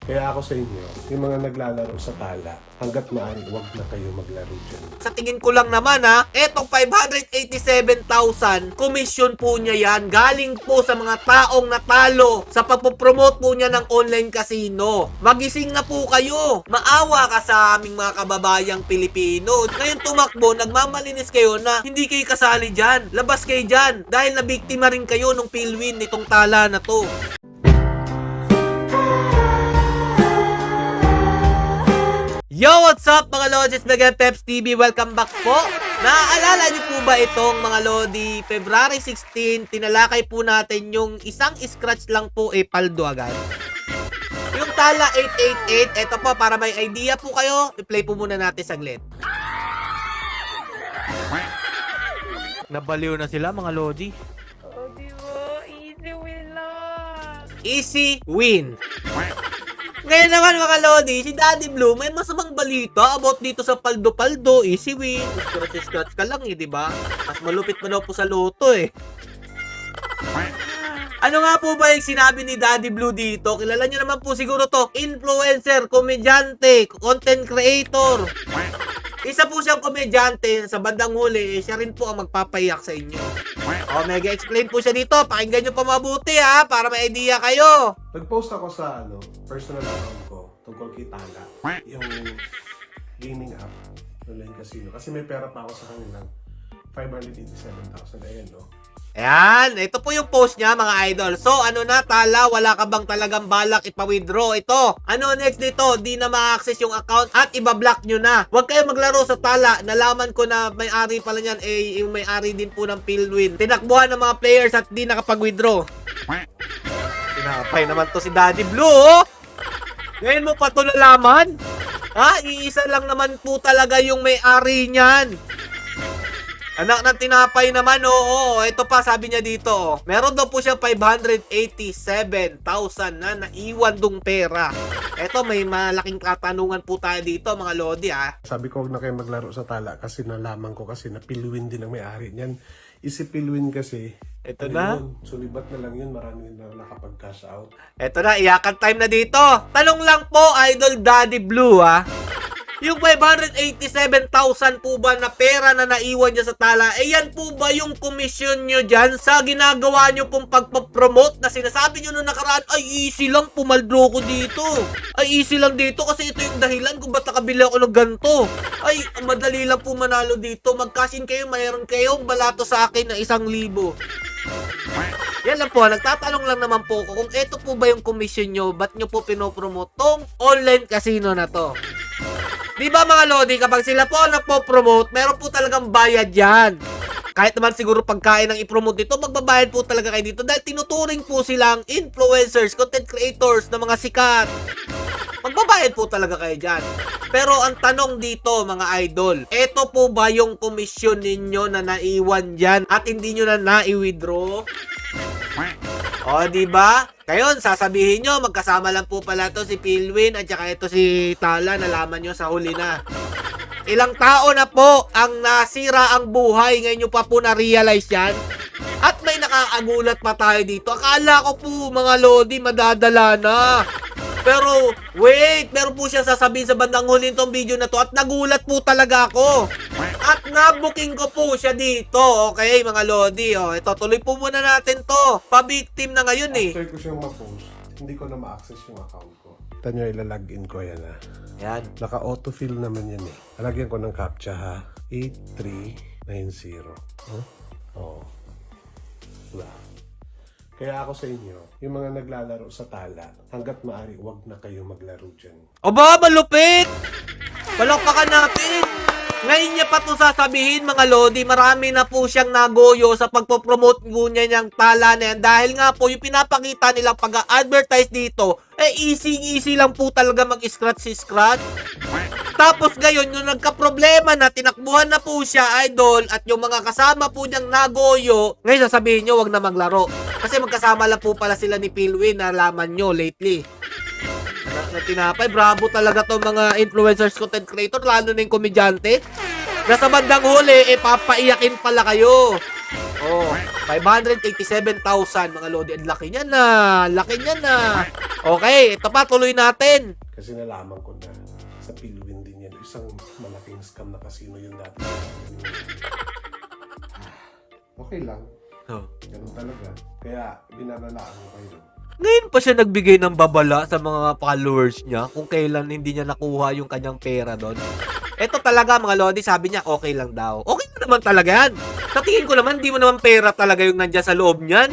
Kaya ako sa inyo, yung mga naglalaro sa tala, hanggat maaari, huwag na kayo maglaro dyan. Sa tingin ko lang naman etong 587,000, commission po niya yan. Galing po sa mga taong natalo sa pagpopromote po niya ng online casino. Magising na po kayo. Maawa ka sa aming mga kababayang Pilipino. Ngayon tumakbo, nagmamalinis kayo na hindi kayo kasali dyan. Labas kayo dyan dahil nabiktima rin kayo nung PhilWin nitong tala na to. Yo, what's up mga Lodges Vlog Peps TV? Welcome back po. Naaalala niyo po ba itong mga Lodi? February 16, tinalakay po natin yung isang scratch lang po paldo agad. Yung tala 888, eto po para may idea po kayo. I-play po muna natin saglit. Nabaliw na sila mga Lodi. Oh, diba? Easy win lang. Easy win. Ngayon naman mga Lodi, si Daddy Blue may masamang balita about dito sa paldo-paldo, easy win. Scratch ka lang di ba? Mas malupit pa daw po sa loto Ano nga po ba yung sinabi ni Daddy Blue dito? Kilala niyo naman po siguro to. Influencer, komedyante, content creator. Isa po siyang komedyante, sa bandang huli, siya rin po ang magpapayak sa inyo. Mega explain po siya dito. Pakinggan niyo pa mabuti para may idea kayo. Nag-post ako sa personal account ko tungkol kay Tala, yung gaming app, online casino. Kasi may pera pa ako sa kanilang 587,000. Ayan, no? Ayan, ito po yung post niya mga idol. So, ano na, Tala, wala ka bang talagang balak ipa-withdraw? Ito, ano next dito? Di na ma-access yung account at ibablock nyo na. Huwag kayo maglaro sa Tala. Nalaman ko na may-ari pala niyan, yung may-ari din po ng PhilWin. Tinakbuhan ng mga players at di nakapag-withdraw. Tinapay naman to si Daddy Blue, Ngayon mo pa to nalaman? Iisa lang naman po talaga yung may-ari niyan. Anak ng tinapay naman, ito pa, sabi niya dito, meron daw po siya 587,000 na naiwan dong pera. Ito, may malaking katanungan po tayo dito, mga Lodi, Sabi ko, huwag na kayo maglaro sa Tala kasi nalaman ko kasi na PhilWin din ang may-ari niyan. Isi PhilWin kasi, ito na. Sulibat na lang yun, marami na nakapag-cash out. Ito na, iyakan time na dito. Tanong lang po, Idol Daddy Blue, Yung 587,000 po ba na pera na naiwan niya sa Tala, yan po ba yung komisyon nyo dyan sa ginagawa nyo pong pagpapromote na sinasabi nyo nung nakaraan, ay easy lang pumaldro ko dito. Ay easy lang dito kasi ito yung dahilan kung ba't nakabili ako ng ganito. Ay madali lang po manalo dito. Mag-cash in kayo, mayroon kayong balato sa akin na 1,000. Yan lang po, nagtatanong lang naman po ko kung ito po ba yung komisyon nyo, ba't nyo po pinopromote tong online casino na to. Diba mga Lodi, kapag sila po nagpo-promote, meron po talagang bayad yan. Kahit naman siguro pagkain ang i-promote dito, magbabayad po talaga kayo dito dahil tinuturing po silang influencers, content creators na mga sikat. Magbabayad po talaga kayo dyan. Pero ang tanong dito mga idol, eto po ba yung komisyon ninyo na naiwan dyan at hindi nyo na nai-withdraw? Diba? Ngayon, sasabihin nyo, magkasama lang po pala to si PhilWin at saka ito si Tala, nalaman nyo sa huli na. Ilang tao na po ang nasira ang buhay, ngayon nyo pa po na-realize yan. At may nakakagulat pa tayo dito. Akala ko po mga Lodi, madadala na. Pero, wait, meron po siya sasabihin sa bandang huli nitong video na to at nagulat po talaga ako. At nabuking ko po siya dito. Okay, mga Lodi. Ito, tuloy po muna natin to. Pa-victim na ngayon After ko siyang ma-post, hindi ko na ma-access yung account ko. Ito nyo, ilalagin ko yan Yan. Naka-autofill naman yan Alagyan ko ng captcha 8390. Diba? Kaya ako sa inyo, yung mga naglalaro sa Tala, hanggat maaari, huwag na kayo maglaro dyan. Aba, malupit! Palakpakan natin! Ngayon niya pa ito sasabihin mga Lodi, marami na po siyang nagoyo sa pagpopromote po niya niyang Tala na yan. Dahil nga po, yung pinapakita nilang pag-advertise dito, easy lang po talaga mag-scratch. Tapos ngayon, yung nagka-problema na, tinakbuhan na po siya, idol, at yung mga kasama po niyang nagoyo, ngayon sasabihin niyo, wag na maglaro. Kasi magkasama lang po pala sila ni PhilWin, nalaman nyo lately. Na tinapay, bravo talaga to mga influencers, content creator, lalo na yung komedyante. Nasa bandang huli, papaiyakin pala kayo. Oh, 587,000 mga lodi. Ang laki niya na. Laki niya na. Okay, ito pa, tuloy natin. Kasi nalaman ko na sa Pilwin din yan. Isang malaking scam na casino yun dati. Okay lang. Oh. Ganun talaga. Kaya binabalaan ko kayo. Ngayon pa siya nagbigay ng babala sa mga followers niya kung kailan hindi niya nakuha yung kanyang pera doon. Ito talaga mga lodi, sabi niya okay lang daw. Okay na naman talaga yan. Sa tingin ko naman, hindi mo naman pera talaga yung nandyan sa loob niyan.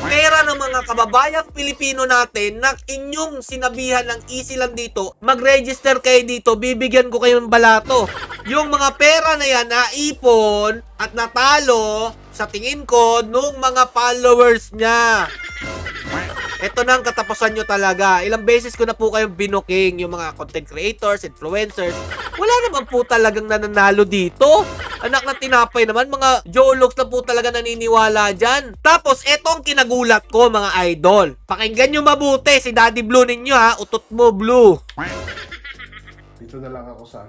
Pera ng mga kababayang Pilipino natin na inyong sinabihan ng easy lang dito, mag-register kayo dito, bibigyan ko kayo ng balato. Yung mga pera na yan, naipon at natalo, sa tingin ko, nung mga followers niya. Ito na ang katapusan nyo talaga. Ilang beses ko na po kayong binuking yung mga content creators, influencers. Wala naman po talagang nananalo dito. Anak na tinapay naman, mga jologs na po talaga naniniwala dyan. Tapos, eto ang kinagulat ko mga idol. Pakinggan nyo mabuti si Daddy Blue ninyo ha. Utot mo, Blue. Dito na lang ako sa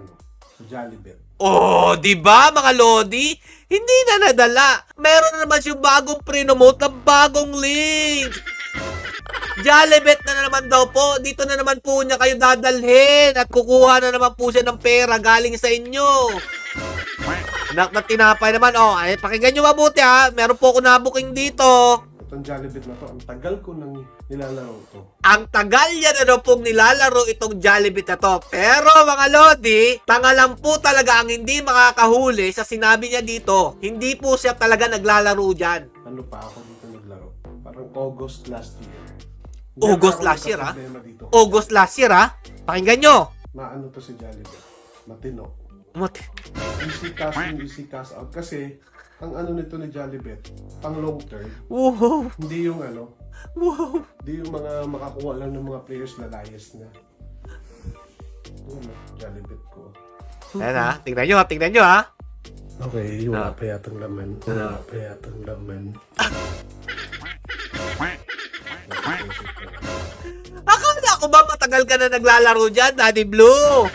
sa Jollibet. Oh, di ba mga lodi? Hindi na nadala. Meron na naman yung bagong pre-nomote na bagong link. Jollibet na naman daw po. Dito na naman po niya kayo dadalhin at kukuha na naman po siya ng pera galing sa inyo. Anak na tinapay naman. Oh, ay, pakinggan nyo mabuti ha. Meron po ako nabuking dito. Itong Jollibet na to, ang tagal ko nang nilalaro to. Ang tagal niya na daw pong nilalaro itong Jollibet na to. Pero mga lodi, tanga lang po talaga ang hindi makakahuli sa sinabi niya dito. Hindi po siya talaga naglalaro dyan. Ano pa ako dito naglaro? Parang August last year. August Hindi last ako year, ha? nagka-problema dito. August last year ha. Pakinggan nyo. Maano to si Jollibet? Matino. Mati- Easy cash in, easy cash out. Kasi, ang ano nito ni Jollibet, pang long term, Wow. hindi yung ano, Wow. hindi yung mga makakuha lang ng mga players na layas na. Yun, Jollibet ko. Ayan ha. Tingnan nyo ha. Okay, wala pa yatang laman. Wala pa yatang laman. Akala ko ba matagal ka na naglalaro dyan, Daddy Blue?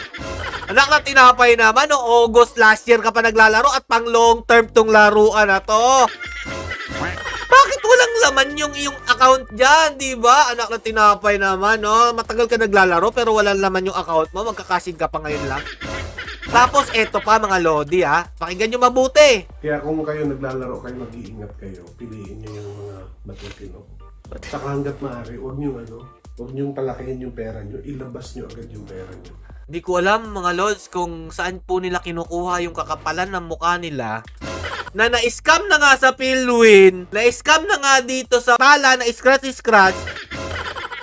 Anak na tinapay naman, no? August last year ka pa naglalaro at pang long term tong laruan na to. Bakit walang laman yung iyong account dyan, di ba? Anak na tinapay naman, no? Matagal ka naglalaro pero walang laman yung account mo. Magkakasin ka pa ngayon lang. Tapos, eto pa mga lodi, ha? Pakinggan nyo mabuti. Kaya kung kayo naglalaro kayo, mag-iingat kayo. Piliin nyo yung mga matutino. Saka hanggat maaari, huwag nyo palakihin yung pera nyo. Ilabas nyo agad yung pera nyo. Di ko alam mga lods kung saan po nila kinukuha yung kakapalan ng mukha nila na na-scam na nga sa Pilwin, na-scam na nga dito sa tala na scratch.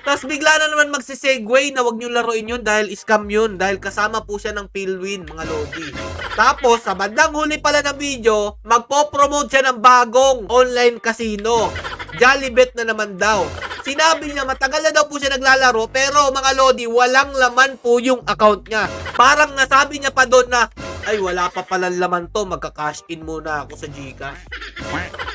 Tapos bigla na naman magsisegue na wag nyo laruin yun dahil scam yun, dahil kasama po siya ng Pilwin mga lodi. Tapos sa bandang huli pala ng video, magpo-promote siya ng bagong online casino. Jollibet na naman daw. Sinabi niya matagal na daw po siya naglalaro pero mga lodi walang laman po yung account niya. Parang nasabi niya pa doon na ay wala pa palang laman to, magka-cash in muna ako sa GCash.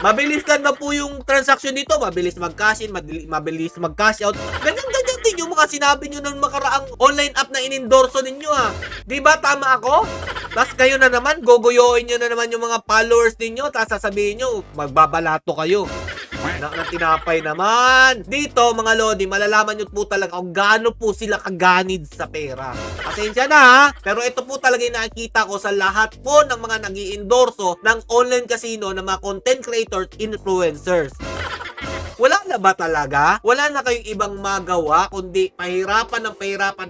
Mabilis lang na po yung transaction dito, mabilis mag-cash in, mabilis mag-cash out. Ganyan din yung mga sinabi nyo ng makaraang online app na inendorso ninyo ha. Di ba tama ako? Tapos kayo na naman, gogoyoin nyo na naman yung mga followers ninyo, tapos sasabihin nyo, magbabalato kayo. Anak na tinapay naman. Dito mga lodi, malalaman nyo po talaga kung gaano po sila kaganid sa pera. Pasensya na ha, pero ito po talaga yung nakikita ko sa lahat po ng mga nag-i-endorso ng online casino ng mga content creators, influencers. Wala na ba talaga? Wala na kayong ibang magawa kundi pahirapan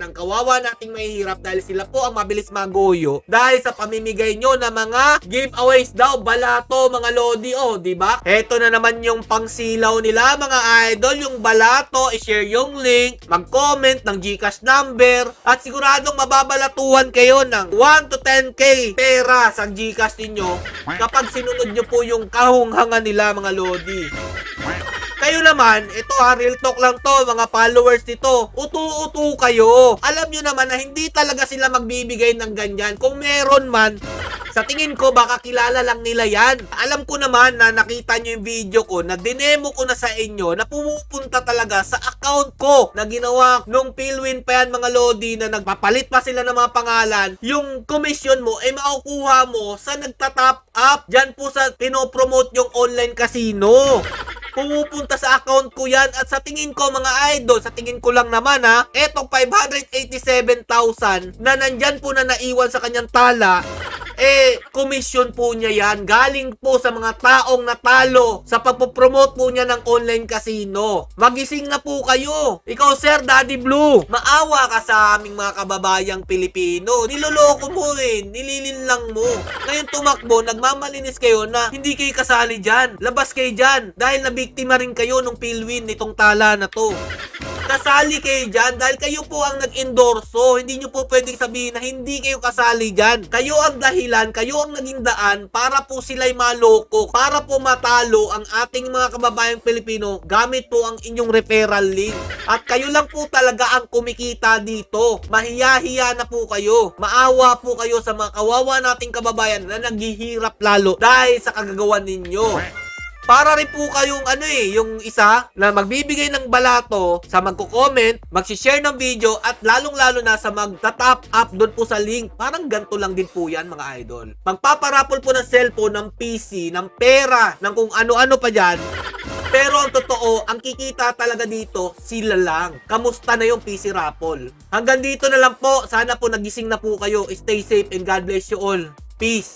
ng kawawa nating mahihirap dahil sila po ang mabilis magoyo dahil sa pamimigay nyo ng mga giveaways daw, balato mga lodi, oh, di ba? Heto na naman yung pangsilaw nila mga idol, yung balato, i-share yung link, mag-comment ng GCash number at siguradong mababalatuhan kayo ng 1 to 10k pera sa GCash ninyo kapag sinunod nyo po yung kahunghangan nila mga lodi. Kayo naman, ito ha, real talk lang to, mga followers nito. Utu-utu kayo. Alam nyo naman na hindi talaga sila magbibigay ng ganyan. Kung meron man, Sa tingin ko, baka kilala lang nila yan. Alam ko naman na nakita nyo yung video ko na dinemo ko na sa inyo na pumupunta talaga sa account ko na ginawa nung Philwin pa yan mga Lodi na nagpapalit pa sila ng mga pangalan. Yung commission mo ay makukuha mo sa nagtatap up dyan po sa pinopromote yung online casino. Pumupunta sa account ko yan at sa tingin ko mga idol, sa tingin ko lang naman ha, etong 587,000 na nandyan po na naiwan sa kanyang tala, commission po niya yan. Galing po sa mga taong natalo sa pagpopromote po niya ng online casino. Magising na po kayo. Ikaw Sir Daddy Blue, maawa ka sa aming mga kababayang Pilipino. Niloloko mo nililinlang mo. Ngayon tumakbo, nagmamalinis kayo na hindi kayo kasali dyan. Labas kayo dyan dahil nabiktima rin kayo nung Philwin nitong tala na to. Kasali kayo dyan dahil kayo po ang nag-endorso. Hindi nyo po pwedeng sabihin na hindi kayo kasali dyan. Kayo ang dahilan, kayo ang naging daan para po sila'y maloko, para po matalo ang ating mga kababayang Pilipino gamit po ang inyong referral link. At kayo lang po talaga ang kumikita dito. Mahiya-hiya na po kayo. Maawa po kayo sa mga kawawa nating kababayan na naghihirap lalo dahil sa kagagawan ninyo. Para rin po kayong yung isa na magbibigay ng balato sa magko-comment, mag-share ng video at lalong-lalo na sa magta-top up doon po sa link. Parang ganito lang din po yan mga idol. Magpaparapol po ng cellphone, ng PC, ng pera, ng kung ano-ano pa dyan. Pero ang totoo, ang kikita talaga dito, sila lang. Kamusta na yung PC raffle? Hanggang dito na lang po. Sana po nagising na po kayo. Stay safe and God bless you all. Peace.